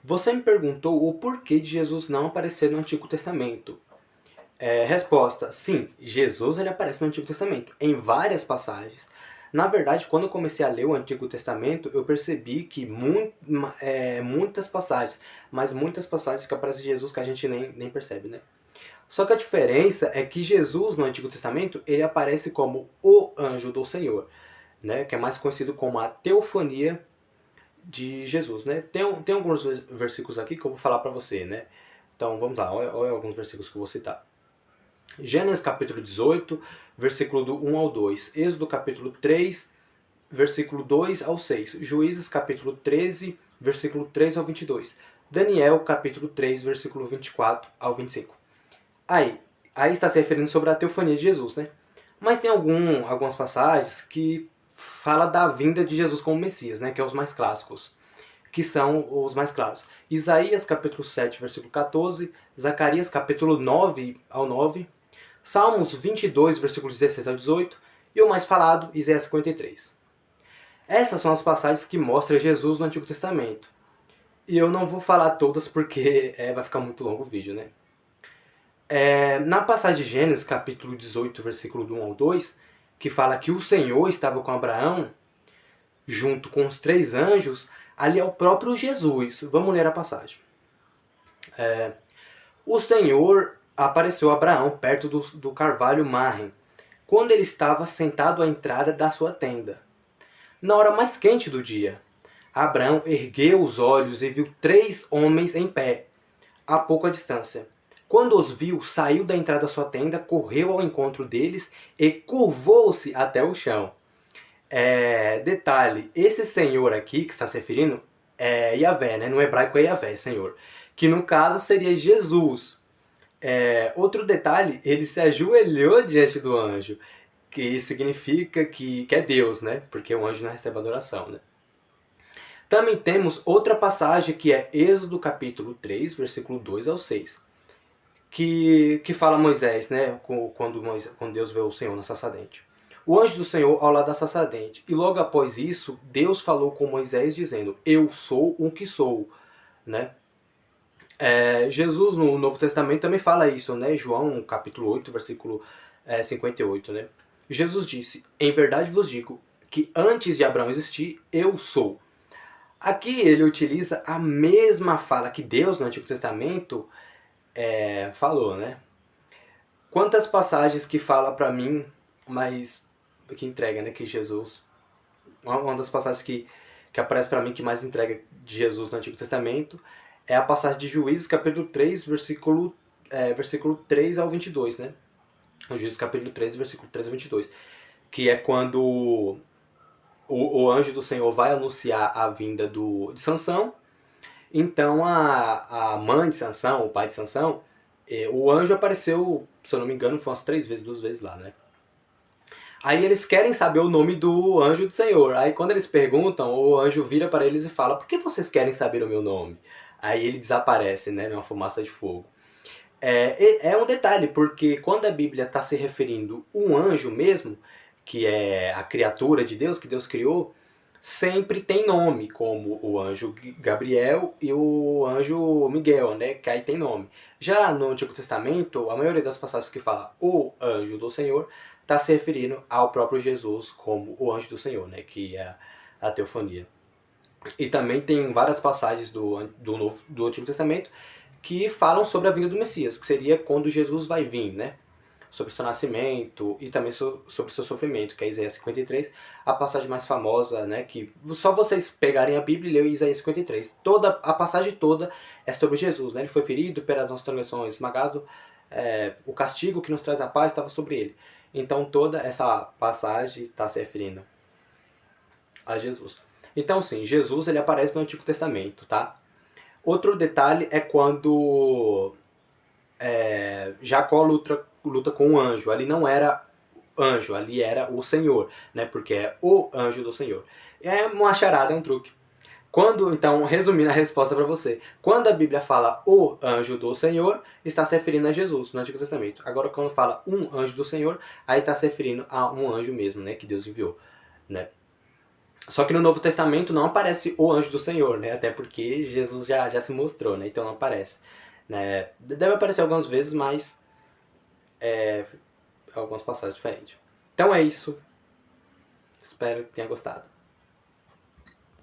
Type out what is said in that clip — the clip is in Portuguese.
Você me perguntou o porquê de Jesus não aparecer no Antigo Testamento. Resposta: sim, Jesus ele aparece no Antigo Testamento, em várias passagens. Na verdade, quando eu comecei a ler o Antigo Testamento, eu percebi que muitas passagens, mas muitas passagens que aparece Jesus que a gente nem percebe, né? Só que a diferença é que Jesus no Antigo Testamento, ele aparece como o anjo do Senhor, né? Que é mais conhecido como a teofania de Jesus, né? Tem alguns versículos aqui que eu vou falar para você, né? Então vamos lá, olha alguns versículos que eu vou citar. Gênesis capítulo 18, versículo do 1 ao 2. Êxodo capítulo 3, versículo 2 ao 6. Juízes capítulo 13, versículo 3 ao 22. Daniel capítulo 3, versículo 24 ao 25. Aí está se referindo sobre a teofania de Jesus, né? Mas tem algumas passagens que fala da vinda de Jesus como Messias, né? Que é os mais clássicos, que são os mais claros. Isaías capítulo 7, versículo 14, Zacarias capítulo 9 ao 9, Salmos 22, versículos 16 ao 18 e o mais falado, Isaías 53. Essas são as passagens que mostram Jesus no Antigo Testamento. E eu não vou falar todas porque vai ficar muito longo o vídeo, né? Na passagem de Gênesis, capítulo 18, versículo do 1 ao 2, que fala que o Senhor estava com Abraão, junto com os 3 anjos, ali é o próprio Jesus. Vamos ler a passagem. O Senhor apareceu a Abraão perto do carvalho Marrem, quando ele estava sentado à entrada da sua tenda. Na hora mais quente do dia, Abraão ergueu os olhos e viu 3 homens em pé, a pouca distância. Quando os viu, saiu da entrada da sua tenda, correu ao encontro deles e curvou-se até o chão. Detalhe, esse Senhor aqui que está se referindo é Yahvé, né? No hebraico é Yahvé, Senhor. Que no caso seria Jesus. Outro detalhe, ele se ajoelhou diante do anjo, que isso significa que é Deus, né? Porque o anjo não recebe adoração, né? Também temos outra passagem que é Êxodo capítulo 3, versículo 2 ao 6. Que fala Moisés, né? Quando Deus vê o Senhor na sarça ardente. O anjo do Senhor ao lado da sarça ardente. E logo após isso, Deus falou com Moisés dizendo: Eu sou o que sou, né? Jesus no Novo Testamento também fala isso, né? João capítulo 8, versículo 58, né? Jesus disse: Em verdade vos digo que antes de Abraão existir, eu sou. Aqui ele utiliza a mesma fala que Deus no Antigo Testamento falou, né? Quantas passagens que fala para mim, mas que entrega, né? Que Jesus... Uma das passagens que aparece para mim que mais entrega de Jesus no Antigo Testamento é a passagem de Juízes, capítulo 3, versículo 3 ao 22, né? Juízes, capítulo 3, versículo 3 ao 22. Que é quando o anjo do Senhor vai anunciar a vinda de Sansão. Então a mãe de Sansão, o pai de Sansão, o anjo apareceu, se eu não me engano, foi umas 2 vezes lá, né? Aí eles querem saber o nome do anjo do Senhor. Aí quando eles perguntam, o anjo vira para eles e fala: Por que vocês querem saber o meu nome? Aí ele desaparece, né, numa fumaça de fogo. É um detalhe, porque quando a Bíblia está se referindo um anjo mesmo, que é a criatura de Deus, que Deus criou, sempre tem nome, como o anjo Gabriel e o anjo Miguel, né, que aí tem nome. Já no Antigo Testamento, a maioria das passagens que fala o anjo do Senhor está se referindo ao próprio Jesus como o anjo do Senhor, né, que é a teofania. E também tem várias passagens do Antigo Testamento que falam sobre a vinda do Messias, que seria quando Jesus vai vir, né? Sobre seu nascimento e também sobre seu sofrimento, que é Isaías 53, a passagem mais famosa, né? Que só vocês pegarem a Bíblia e lerem Isaías 53. A passagem toda é sobre Jesus, né? Ele foi ferido pelas nossas transgressões, esmagado, o castigo que nos traz a paz estava sobre ele. Então toda essa passagem está se referindo a Jesus. Então sim, Jesus ele aparece no Antigo Testamento, tá? Outro detalhe é quando Jacó luta com um anjo. Ali não era anjo, ali era o Senhor, né? Porque é o anjo do Senhor. É uma charada, é um truque. Então, resumindo a resposta para você, quando a Bíblia fala o anjo do Senhor, está se referindo a Jesus no Antigo Testamento. Agora, quando fala um anjo do Senhor, aí está se referindo a um anjo mesmo, né? Que Deus enviou, né? Só que no Novo Testamento não aparece o anjo do Senhor, né? Até porque Jesus já se mostrou, né? Então não aparece. Né? Deve aparecer algumas vezes, mas algumas passagens diferentes. Então é isso. Espero que tenha gostado.